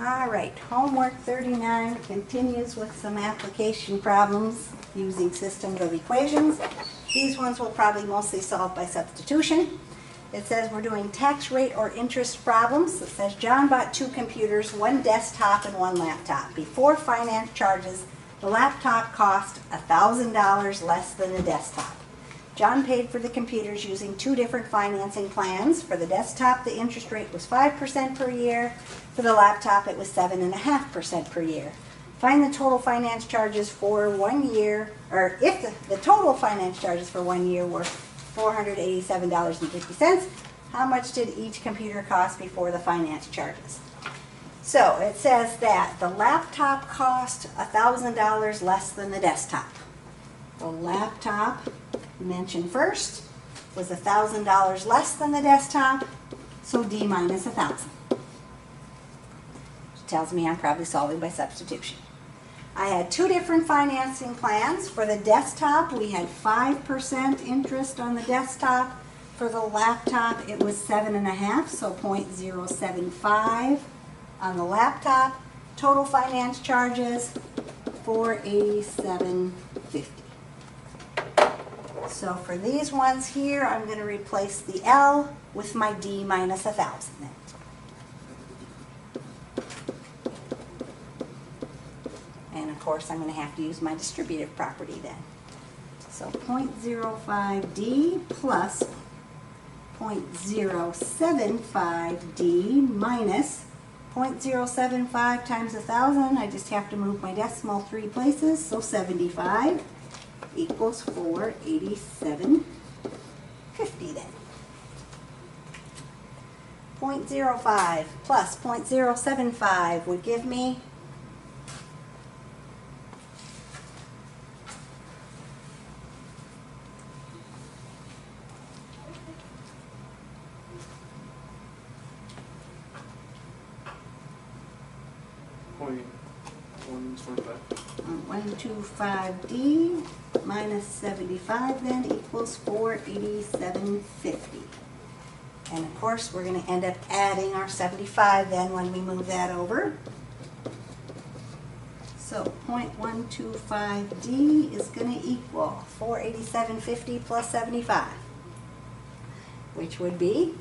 All right, homework 39 continues with some application problems using systems of equations. These ones will probably mostly solve by substitution. It says we're doing tax rate or interest problems. It says John bought 2 computers, 1 desktop and 1 laptop. Before finance charges, the laptop cost $1,000 less than the desktop. John paid for the computers using 2 different financing plans. For the desktop, the interest rate was 5% per year. For the laptop, it was 7.5% per year. Find the total finance charges for 1 year, or if the total finance charges for 1 year were $487.50, how much did each computer cost before the finance charges? So it says that the laptop cost $1,000 less than the desktop. The laptop, mentioned first, was $1,000 less than the desktop, so D minus 1,000. Which tells me I'm probably solving by substitution. I had 2 different financing plans. For the desktop, we had 5% interest on the desktop. For the laptop, it was 7.5, so 0.075 on the laptop. Total finance charges, $487.50. So for these ones here, I'm going to replace the L with my D minus 1,000 then. And of course, I'm going to have to use my distributive property then. So 0.05D plus 0.075D minus 0.075 times 1,000. I just have to move my decimal 3 places, so 75 equals 487.50 then. 0.05 plus 0.075 would give me 125D minus 75 then equals 487.50. And of course we're going to end up adding our 75 then when we move that over. So 0.125D is going to equal 487.50 plus 75, which would be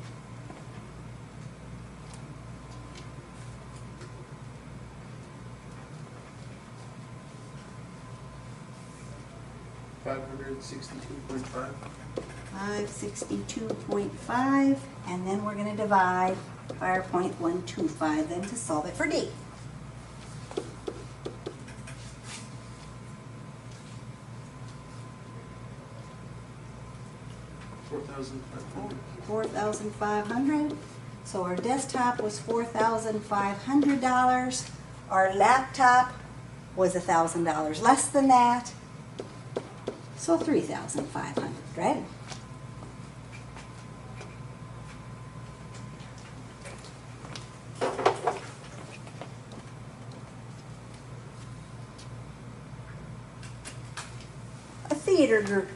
$562.5. 562.5, and then we're going to divide by our 0.125 then to solve it for D. $4,500. So our desktop was $4,500. Our laptop was $1,000 less than that. So 3,500, right? A theater group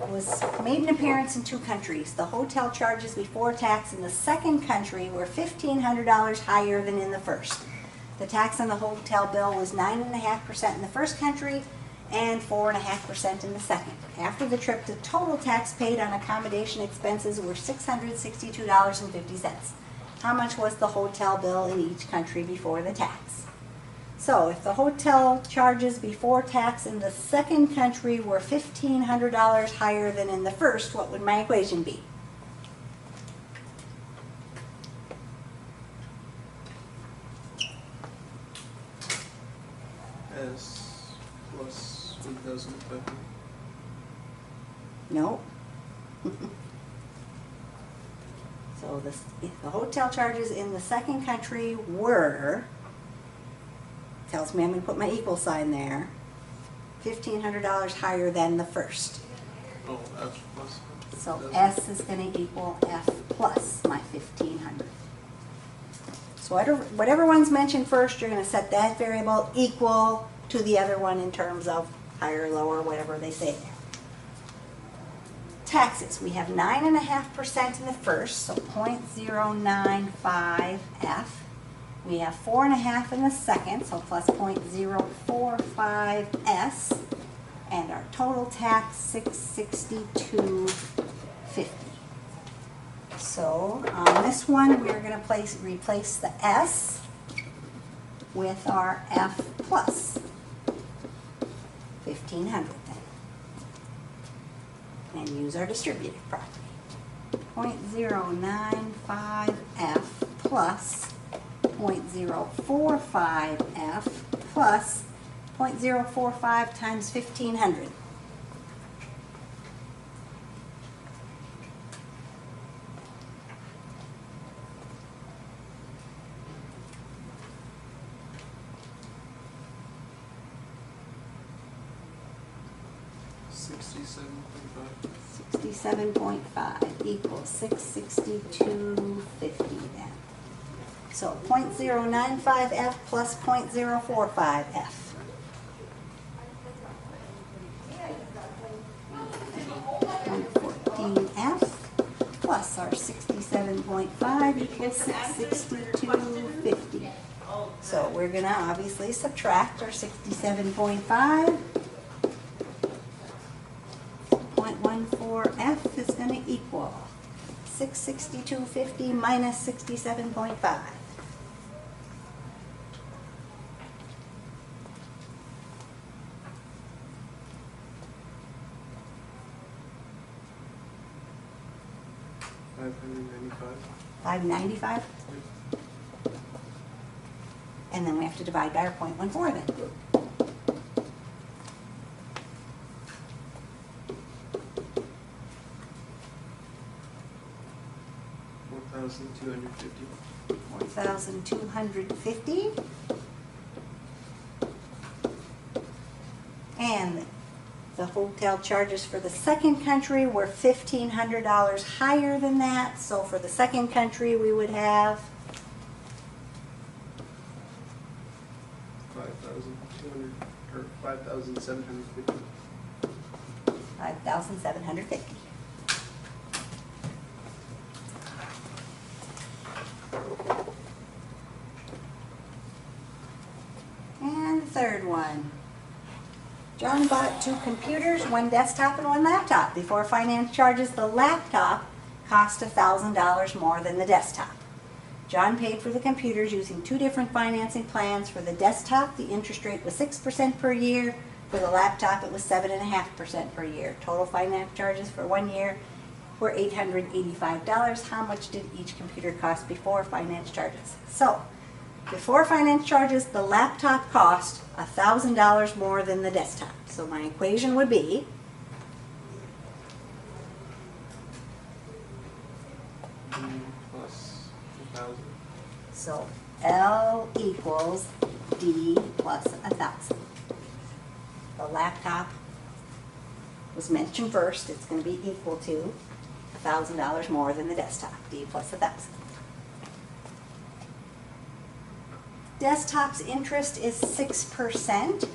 made an appearance in 2 countries. The hotel charges before tax in the second country were $1,500 higher than in the first. The tax on the hotel bill was 9.5% in the first country and 4.5% in the second. After the trip, the total tax paid on accommodation expenses were $662.50. How much was the hotel bill in each country before the tax? So if the hotel charges before tax in the second country were $1,500 higher than in the first, what would my equation be? S plus 1,500. No. So if the hotel charges in the second country were, tells me I'm going to put my equal sign there, $1,500 higher than the first. Oh, F plus. So S is going to equal F plus my 1,500. So whatever one's mentioned first, you're going to set that variable equal to the other one in terms of higher, lower, whatever they say there. Taxes, we have 9.5% in the first, so 0.095 F. We have 4.5 in the second, so plus 0.045 S. And our total tax, $662.50. So on this one, we're going to replace the S with our F plus 1,500 then. And use our distributive property. 0.095 F plus 0.045 F plus 0.045 times 1,500. $67.5 equals $662.50 then. So 0.095 F plus 0.045 F. 114F plus our 67.5 equals 662.50. So we're going to obviously subtract our 67.5. 0.14F is going to equal 662.50 minus 67.5. $595. And then we have to divide by our 0.14 then. $4,250. And the hotel charges for the second country were $1,500 higher than that. So for the second country, we would have 5,750. 5,750. And the third one. John bought 2 computers, 1 desktop and 1 laptop. Before finance charges, the laptop cost $1,000 more than the desktop. John paid for the computers using 2 different financing plans. For the desktop, the interest rate was 6% per year. For the laptop, it was 7.5% per year. Total finance charges for 1 year were $885. How much did each computer cost before finance charges? So, before finance charges, the laptop cost $1,000 more than the desktop. So my equation would be Plus 1,000. so L equals D plus 1,000. The laptop was mentioned first. It's going to be equal to $1,000 more than the desktop. D plus 1,000. Desktop's interest is 6%.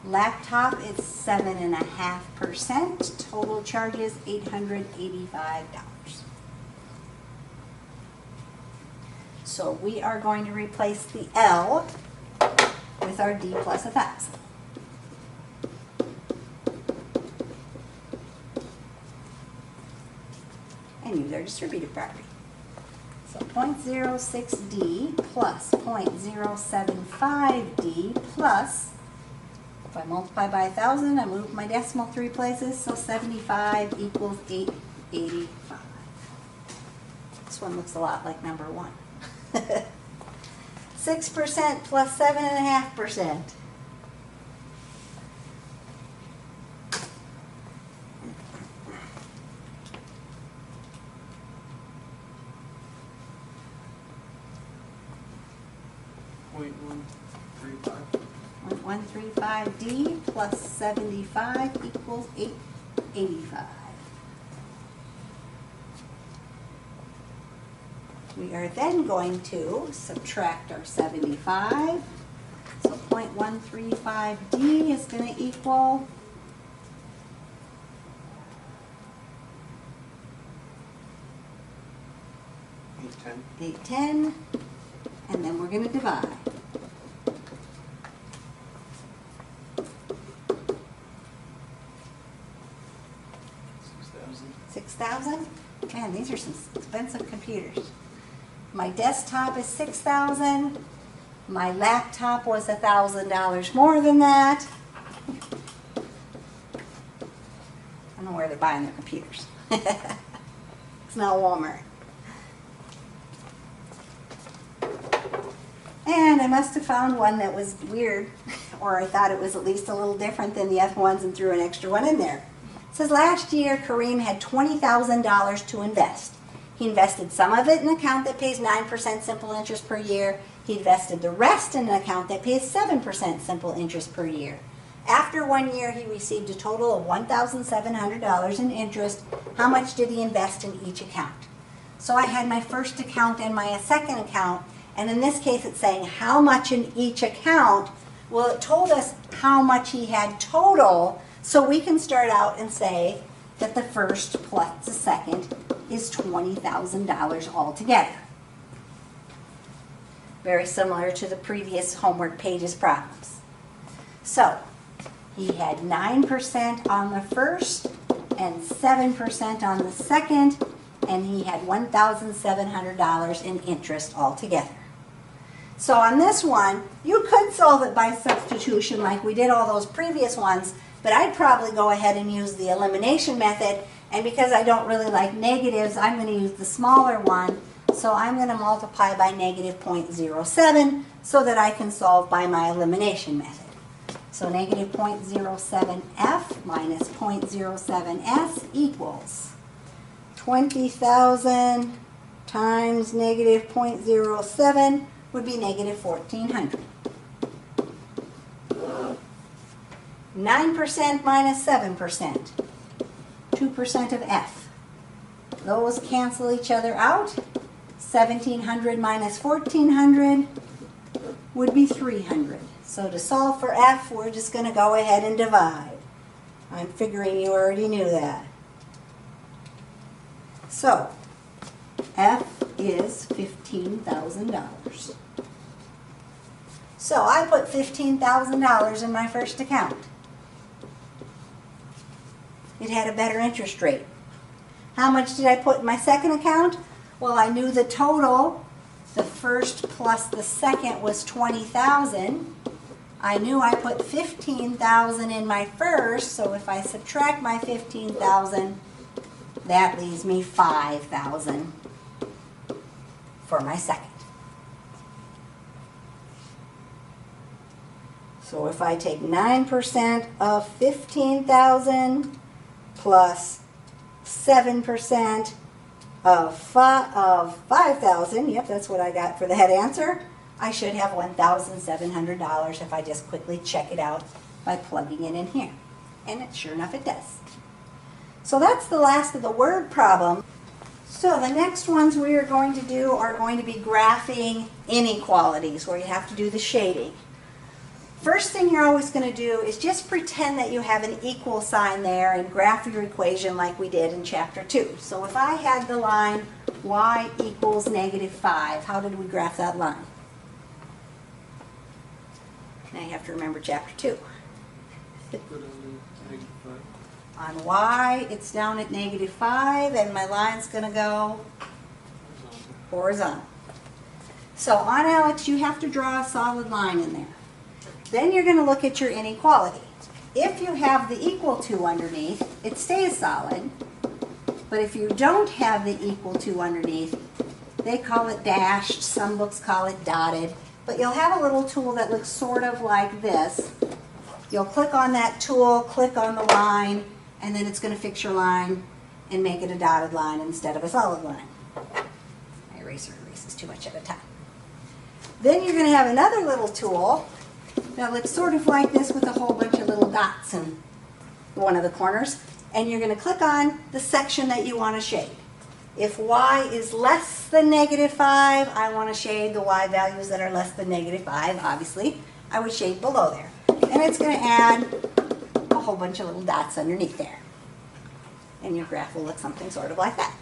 Laptop is 7.5%. Total charges $885. So we are going to replace the L with our D plus 1,000. And use our distributive property. So 0.06D plus 0.075D plus, if I multiply by 1,000, I move my decimal 3 places, so 75 equals 885. This one looks a lot like number 1. 6% plus 7.5%. $0.135D plus 75 equals 885. We are then going to subtract our 75. So 0.135D is going to equal 810. 810. and then we're going to divide. 6,000? Man, these are some expensive computers. My desktop is 6,000. My laptop was $1,000 more than that. I don't know where they're buying their computers. It's not Walmart. And I must have found one that was weird, or I thought it was at least a little different than the other ones and threw an extra one in there. It says last year Kareem had $20,000 to invest. He invested some of it in an account that pays 9% simple interest per year. He invested the rest in an account that pays 7% simple interest per year. After 1 year, he received a total of $1,700 in interest. How much did he invest in each account? So I had my first account and my second account, and in this case it's saying how much in each account. Well, it told us how much he had total, so we can start out and say that the first plus the second is $20,000 altogether. Very similar to the previous homework pages problems. So, he had 9% on the first and 7% on the second, and he had $1,700 in interest altogether. So on this one, you could solve it by substitution like we did all those previous ones, but I'd probably go ahead and use the elimination method, and because I don't really like negatives, I'm going to use the smaller one, so I'm going to multiply by negative 0.07 so that I can solve by my elimination method. So negative 0.07f minus 0.07s equals 20,000 times negative 0.07 would be negative 1,400. 9% minus 7%, 2% of f. Those cancel each other out. 1,700 minus 1,400 would be 300. So to solve for f, we're just going to go ahead and divide. I'm figuring you already knew that. So, f is $15,000. So I put $15,000 in my first account. It had a better interest rate. How much did I put in my second account? Well, I knew the total. The first plus the second was 20,000. I knew I put 15,000 in my first, so if I subtract my 15,000, that leaves me 5,000 for my second. So if I take 9% of 15,000 plus 7% of 5,000, yep, that's what I got for that answer, I should have $1,700 if I just quickly check it out by plugging it in here. And sure enough, it does. So that's the last of the word problem. So the next ones we are going to do are going to be graphing inequalities, where you have to do the shading. First thing you're always going to do is just pretend that you have an equal sign there and graph your equation like we did in Chapter 2. So if I had the line y equals negative 5, how did we graph that line? Now you have to remember Chapter 2. Put on the negative 5. On y, it's down at negative 5, and my line's going to go horizontal. So on Alex, you have to draw a solid line in there. Then you're going to look at your inequality. If you have the equal to underneath, it stays solid. But if you don't have the equal to underneath, they call it dashed, some books call it dotted. But you'll have a little tool that looks sort of like this. You'll click on that tool, click on the line, and then it's going to fix your line and make it a dotted line instead of a solid line. My eraser erases too much at a time. Then you're going to have another little tool that looks sort of like this with a whole bunch of little dots in one of the corners. And you're going to click on the section that you want to shade. If y is less than negative 5, I want to shade the y values that are less than negative 5, obviously. I would shade below there. And it's going to add a whole bunch of little dots underneath there. And your graph will look something sort of like that.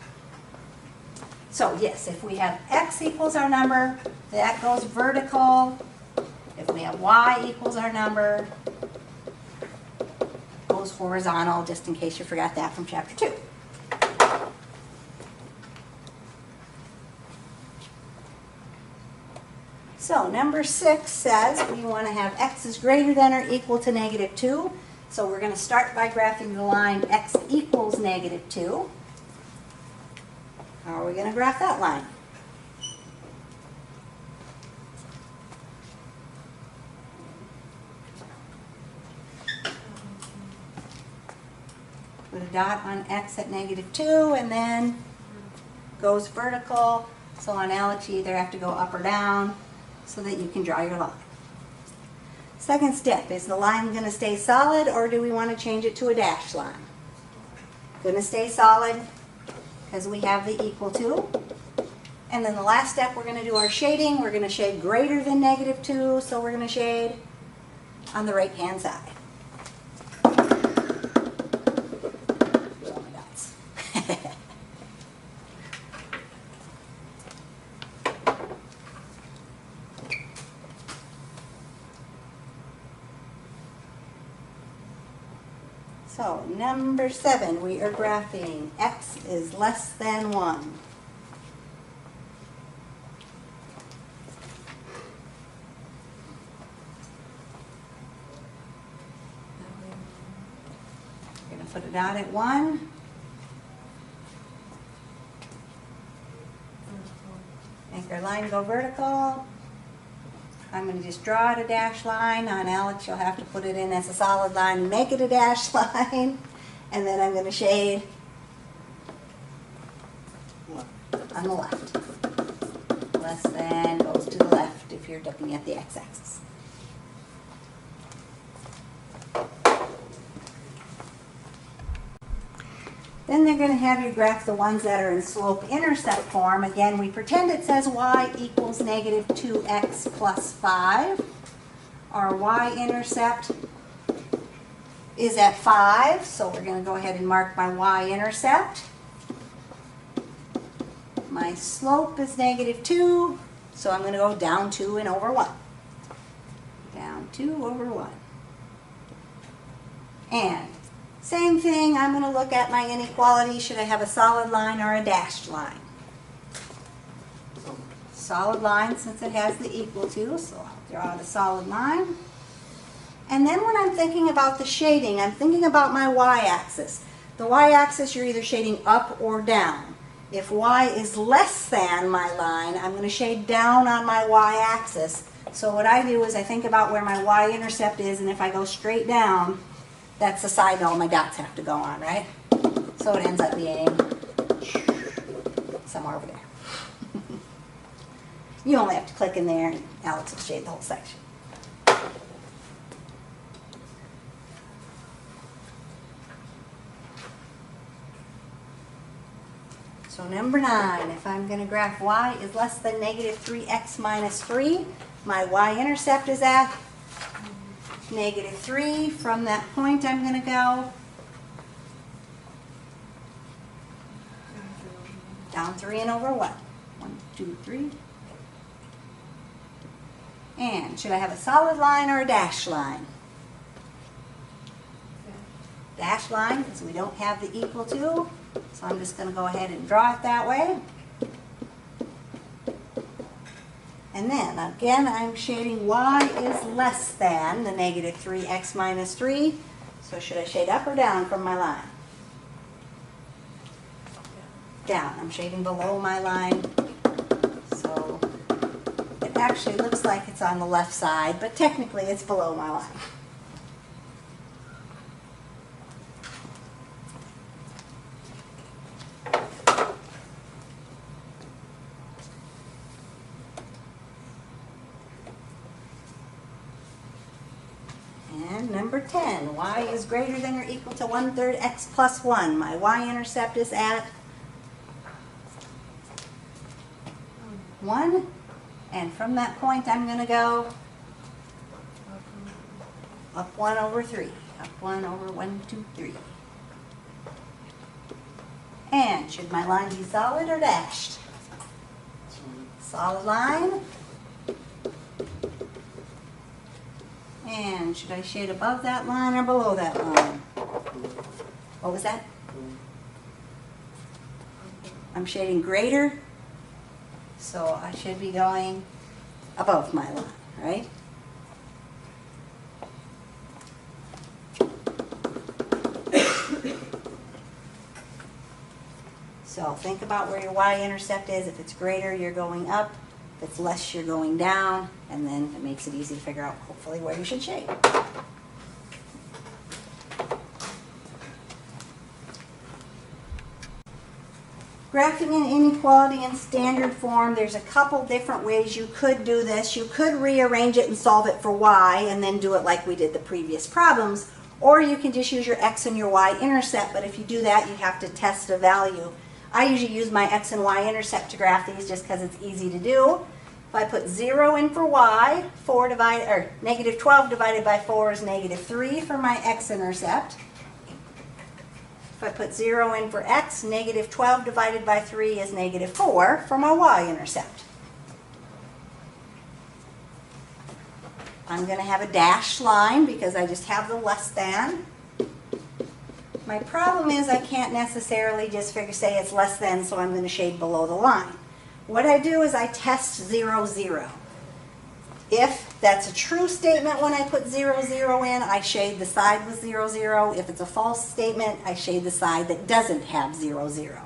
So yes, if we have x equals our number, that goes vertical. If we have y equals our number, goes horizontal, just in case you forgot that from chapter 2. So number 6 says we want to have x is greater than or equal to -2. So we're going to start by graphing the line x equals -2. How are we going to graph that line? Put a dot on x at -2 and then goes vertical. So on Alex you either have to go up or down so that you can draw your line. Second step, is the line going to stay solid or do we want to change it to a dashed line? Going to stay solid because we have the equal to. And then the last step, we're going to do our shading. We're going to shade greater than -2, so we're going to shade on the right hand side. Oh my dots. So number 7, we are graphing x is less than 1. We're going to put a dot at 1. Make our line go vertical. I'm going to just draw it a dashed line. On Alex, you'll have to put it in as a solid line and make it a dashed line. And then I'm going to shade on the left. Less than goes to the left if you're looking at the x-axis. Then they're going to have you graph the ones that are in slope-intercept form. Again, we pretend it says y equals -2x plus 5. Our y-intercept is at 5, so we're going to go ahead and mark my y-intercept. My slope is -2, so I'm going to go down 2 and over 1. Down 2 over 1. And same thing, I'm going to look at my inequality. Should I have a solid line or a dashed line? Solid line since it has the equal to, so I'll draw out a solid line. And then when I'm thinking about the shading, I'm thinking about my y-axis. The y-axis, you're either shading up or down. If y is less than my line, I'm going to shade down on my y-axis. So what I do is I think about where my y-intercept is, and if I go straight down, that's the side all my dots have to go on, right? So it ends up being somewhere over there. You only have to click in there and Alex will shade the whole section. So number 9, if I'm going to graph y is less than -3x minus 3, my y-intercept is at -3. From that point, I'm going to go down 3 and over what? 1, 2, 3. And should I have a solid line or a dashed line? Dashed line, because we don't have the equal to. So I'm just going to go ahead and draw it that way. And then, again, I'm shading y is less than the -3x minus 3. So should I shade up or down from my line? Down. I'm shading below my line. So it actually looks like it's on the left side, but technically it's below my line. And number 10, y is greater than or equal to 1/3 x plus 1. My y-intercept is at 1. And from that point, I'm going to go up 1 over 3. Up 1 over 1, 2, 3. And should my line be solid or dashed? solid line. And should I shade above that line or below that line? What was that? I'm shading greater, so I should be going above my line, right? So think about where your y-intercept is. If it's greater, you're going up. If it's less, you're going down. And then it makes it easy to figure out, hopefully, where you should shade. Graphing an inequality in standard form, there's a couple different ways you could do this. You could rearrange it and solve it for y and then do it like we did the previous problems. Or you can just use your x and your y-intercept, but if you do that, you have to test a value. I usually use my x and y-intercept to graph these just because it's easy to do. If I put 0 in for y, negative 12 divided by 4 is negative 3 for my x-intercept. If I put 0 in for x, negative 12 divided by 3 is negative 4 for my y-intercept. I'm going to have a dashed line because I just have the less than. My problem is I can't necessarily just say it's less than, so I'm going to shade below the line. What I do is I test 0, 0. If that's a true statement when I put 0, 0 in, I shade the side with 0, 0. If it's a false statement, I shade the side that doesn't have 0, 0.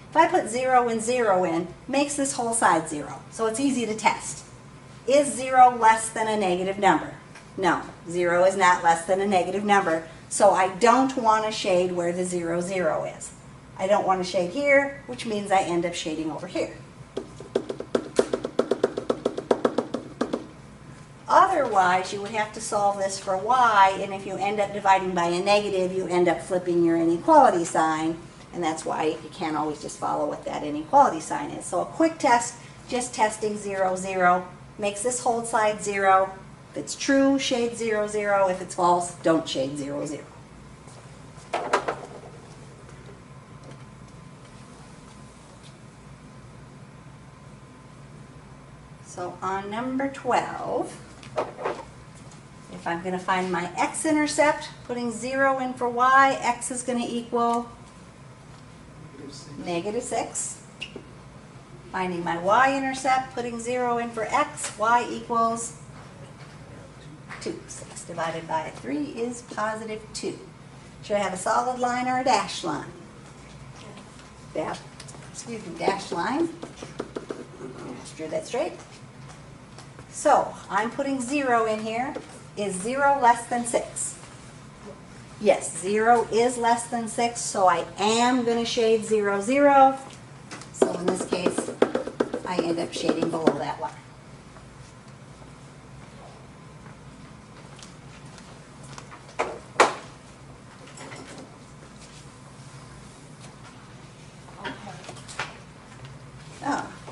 If I put 0 and 0 in, makes this whole side 0. So it's easy to test. Is 0 less than a negative number? No, 0 is not less than a negative number. So I don't want to shade where the 0, 0 is. I don't want to shade here, which means I end up shading over here. Otherwise, you would have to solve this for y, and if you end up dividing by a negative, you end up flipping your inequality sign, and that's why you can't always just follow what that inequality sign is. So a quick test, just testing 0, 0, makes this whole side 0. If it's true, shade 0, 0. If it's false, don't shade 0, 0. So on number 12, if I'm going to find my x-intercept, putting 0 in for y, x is going to equal negative 6. Finding my y-intercept, putting 0 in for x, y equals 2. 6 divided by 3 is positive 2. Should I have a solid line or a dashed line? Dashed line. Just drew that straight. So I'm putting 0 in here. Is 0 less than 6? Yes, 0 is less than 6, so I am going to shade 0, 0. So in this case, I end up shading below that line.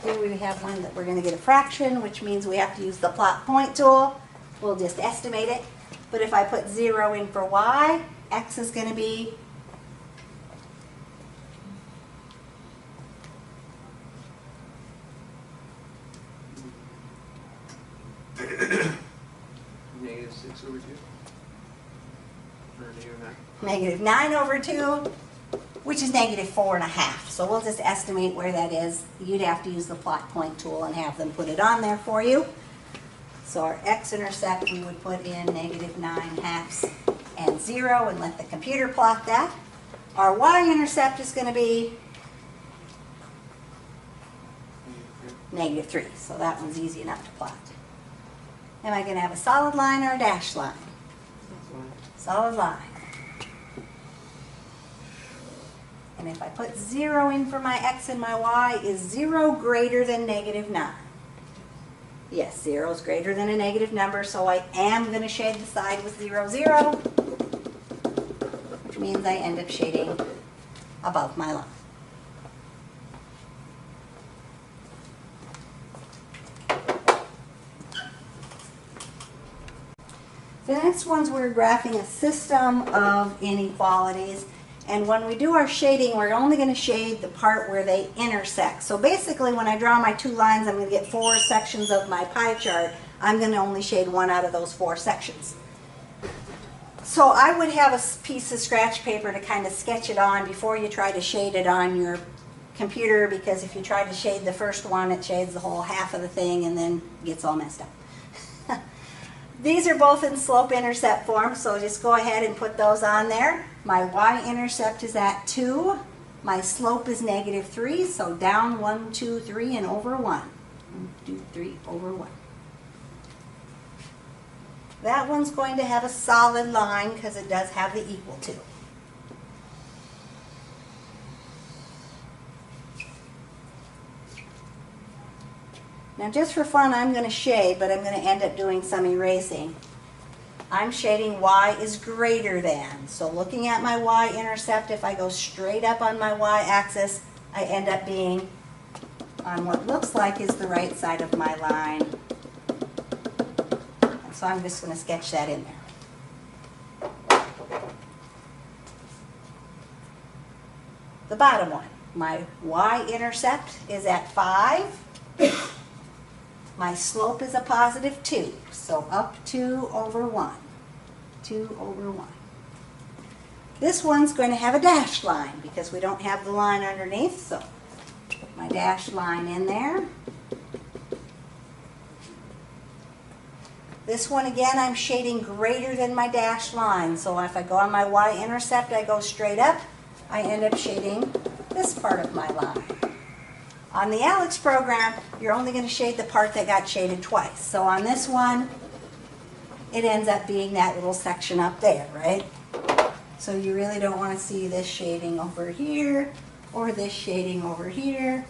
Here we have one that we're going to get a fraction, which means we have to use the plot point tool. We'll just estimate it. But if I put 0 in for y, x is going to be Negative 6 over 2. Or negative 9. negative 9 over 2, which is negative 4.5. So we'll just estimate where that is. You'd have to use the plot point tool and have them put it on there for you. So our x-intercept, we would put in negative 9/2 and 0 and let the computer plot that. Our y-intercept is going to be negative 3. So that one's easy enough to plot. Am I going to have a solid line or a dashed line? Solid line. And if I put 0 in for my x and my y, is 0 greater than negative 9? Yes, 0 is greater than a negative number, so I am going to shade the side with 0, 0, which means I end up shading above my line. The next ones we're graphing a system of inequalities. And when we do our shading, we're only going to shade the part where they intersect. So basically, when I draw my two lines, I'm going to get 4 sections of my pie chart. I'm going to only shade 1 out of those 4 sections. So I would have a piece of scratch paper to kind of sketch it on before you try to shade it on your computer, because if you try to shade the first one, it shades the whole half of the thing and then gets all messed up. These are both in slope-intercept form, so just go ahead and put those on there. My y-intercept is at 2. My slope is -3, so down 1, 2, 3, and over 1. 1, 2, 3, over 1. That one's going to have a solid line because it does have the equal to. Now just for fun, I'm going to shade, but I'm going to end up doing some erasing. I'm shading y is greater than. So looking at my y-intercept, if I go straight up on my y-axis, I end up being on what looks like is the right side of my line. And so I'm just going to sketch that in there. The bottom one, my y-intercept is at 5. My slope is a +2, so up 2 over 1. 2 over 1. This one's going to have a dashed line because we don't have the line underneath, so put my dashed line in there. This one again, I'm shading greater than my dashed line, so if I go on my y-intercept, I go straight up, I end up shading this part of my line. On the Alex program, you're only going to shade the part that got shaded twice. So on this one, it ends up being that little section up there, right? So you really don't want to see this shading over here or this shading over here.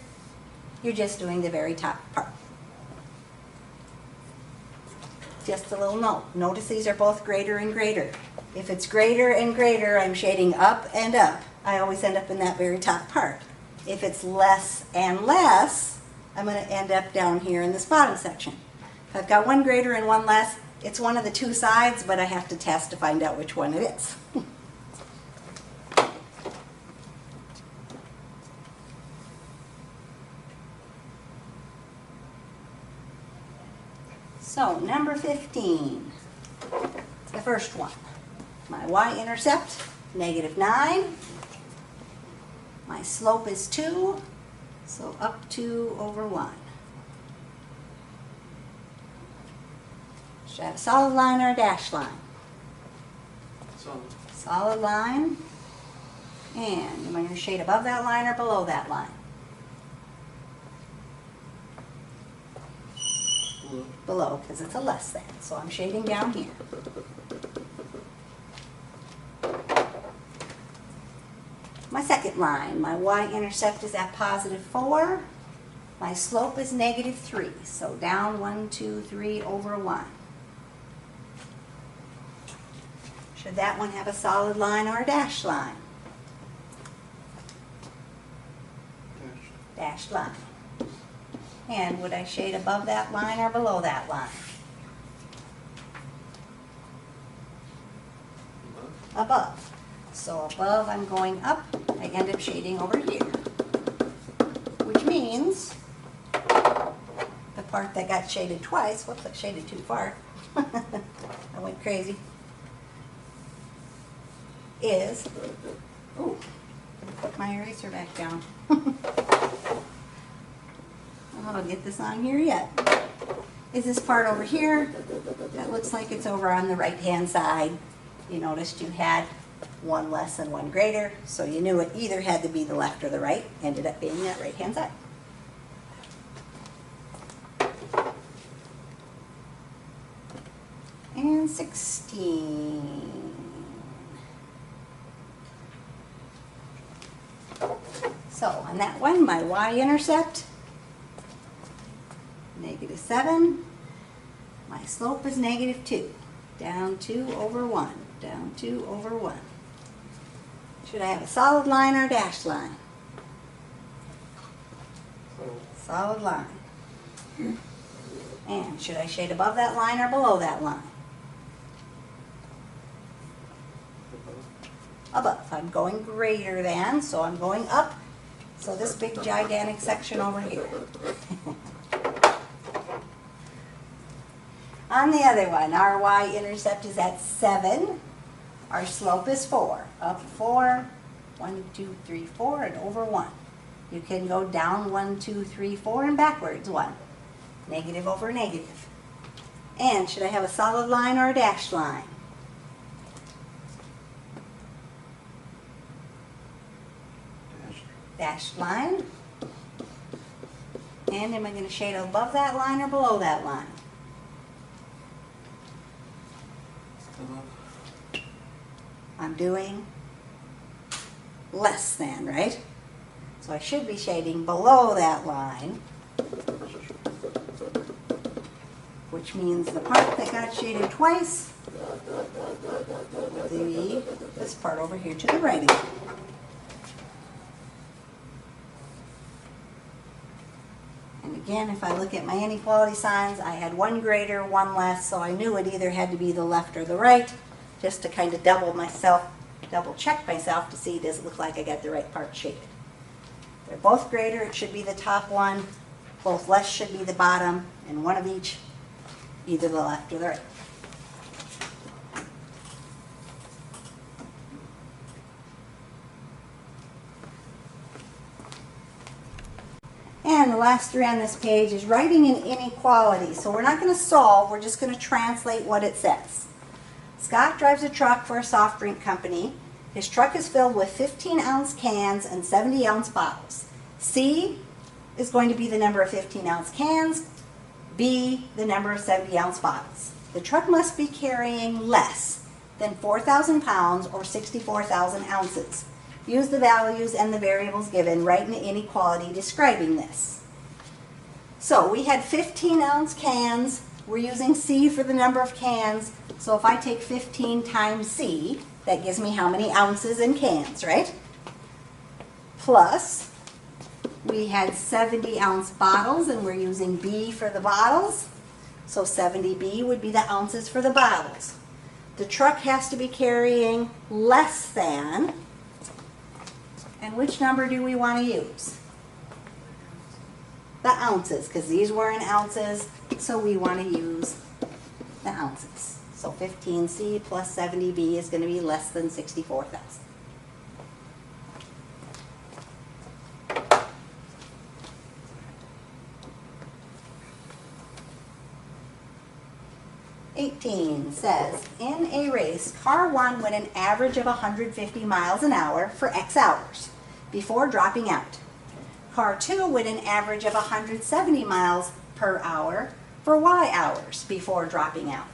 You're just doing the very top part. Just a little note. Notice these are both greater and greater. If it's greater and greater, I'm shading up and up. I always end up in that very top part. If it's less and less, I'm going to end up down here in this bottom section. If I've got one greater and one less, it's one of the two sides, but I have to test to find out which one it is. So, number 15, the first one. My y-intercept, -9. My slope is 2, so up 2 over 1. Should I have a solid line or a dashed line? Solid. Solid line. And am I going to shade above that line or below that line? Below. Below, because it's a less than. So I'm shading down here. My second line, my y-intercept is at +4. My slope is -3, so down 1, 2, 3 over 1. Should that one have a solid line or a dashed line? Dashed line. And would I shade above that line or below that line? Above. So above, I'm going up, I end up shading over here. Which means the part that got shaded twice, whoops, I shaded too far. I went crazy. Is, ooh, put my eraser back down. I'll get this on here yet. Is this part over here? That looks like it's over on the right-hand side. You noticed you had one less and one greater, so you knew it either had to be the left or the right. Ended up being that right-hand side. And 16. So on that one, my y-intercept, -7. My slope is -2. Down 2 over 1. Down 2 over 1. Should I have a solid line or a dashed line? Solid line. And should I shade above that line or below that line? above. I'm going greater than, so I'm going up. So this big gigantic section over here. On the other one, our y-intercept is at 7. Our slope is 4. Up 4, 1, 2, 3, 4, and over 1. You can go down 1, 2, 3, 4, and backwards 1. Negative over negative. And should I have a solid line or a dashed line? Dashed line. And am I going to shade above that line or below that line? Above. I'm doing less than, right? So I should be shading below that line, which means the part that got shaded twice will be this part over here to the right again. And again, if I look at my inequality signs, I had one greater, one less, so I knew it either had to be the left or the right, just to kind of double check myself to see, does it look like I got the right part shaded. They're both greater, it should be the top one, both less should be the bottom, and one of each, either the left or the right. And the last 3 on this page is writing an inequality. So we're not going to solve, we're just going to translate what it says. Scott drives a truck for a soft drink company. His truck is filled with 15-ounce cans and 70-ounce bottles. C is going to be the number of 15-ounce cans. B, the number of 70-ounce bottles. The truck must be carrying less than 4,000 pounds or 64,000 ounces. Use the values and the variables given. Write an inequality describing this. So we had 15-ounce cans. We're using C for the number of cans. So if I take 15 times C, that gives me how many ounces in cans, right? Plus, we had 70-ounce bottles, and we're using B for the bottles. So 70B would be the ounces for the bottles. The truck has to be carrying less than. And which number do we want to use? The ounces, because these were in ounces, so we want to use the ounces. So 15C plus 70B is going to be less than 64,000. Says, in a race, car 1 went an average of 150 miles an hour for X hours before dropping out. Car 2 went an average of 170 miles per hour for Y hours before dropping out.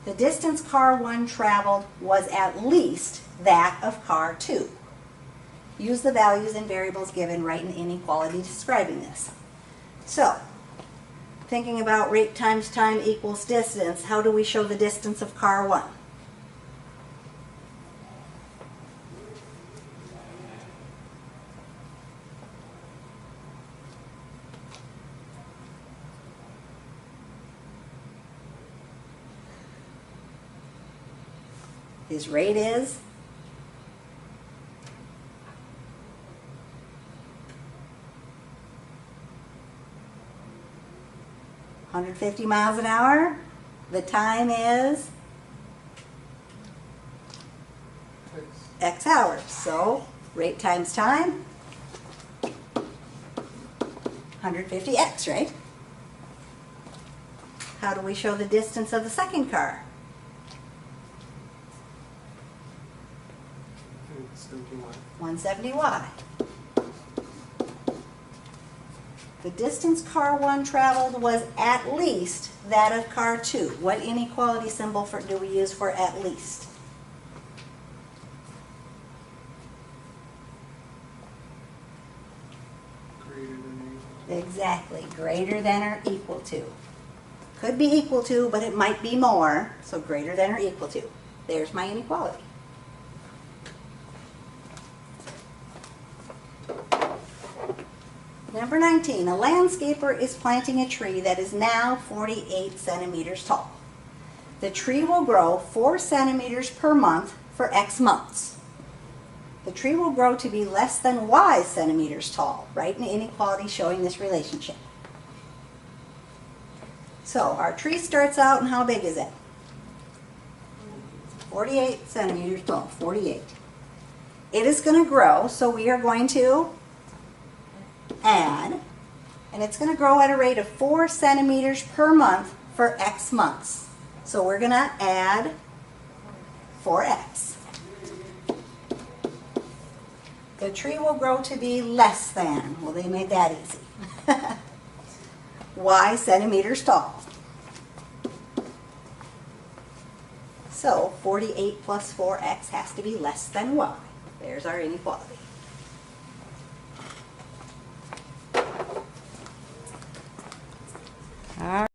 The distance car 1 traveled was at least that of car 2. Use the values and variables given. Write an inequality describing this. So, thinking about rate times time equals distance, how do we show the distance of car 1? His rate is 150 miles an hour. The time is X hours. So rate times time, 150X, right? How do we show the distance of the second car? 170Y. The distance car 1 traveled was at least that of car 2. What inequality symbol do we use for at least? Greater than or equal to. Exactly, greater than or equal to. Could be equal to, but it might be more, so greater than or equal to. There's my inequality. Number 19, a landscaper is planting a tree that is now 48 centimeters tall. The tree will grow 4 centimeters per month for X months. the tree will grow to be less than y centimeters tall. Write an inequality showing this relationship. So our tree starts out, and how big is it? 48 centimeters tall, 48. It is going to grow, so we are going to add, and it's going to grow at a rate of 4 centimeters per month for X months. So we're going to add 4X. The tree will grow to be less than, well, they made that easy, y centimeters tall. So 48 plus 4X has to be less than y. There's our inequality.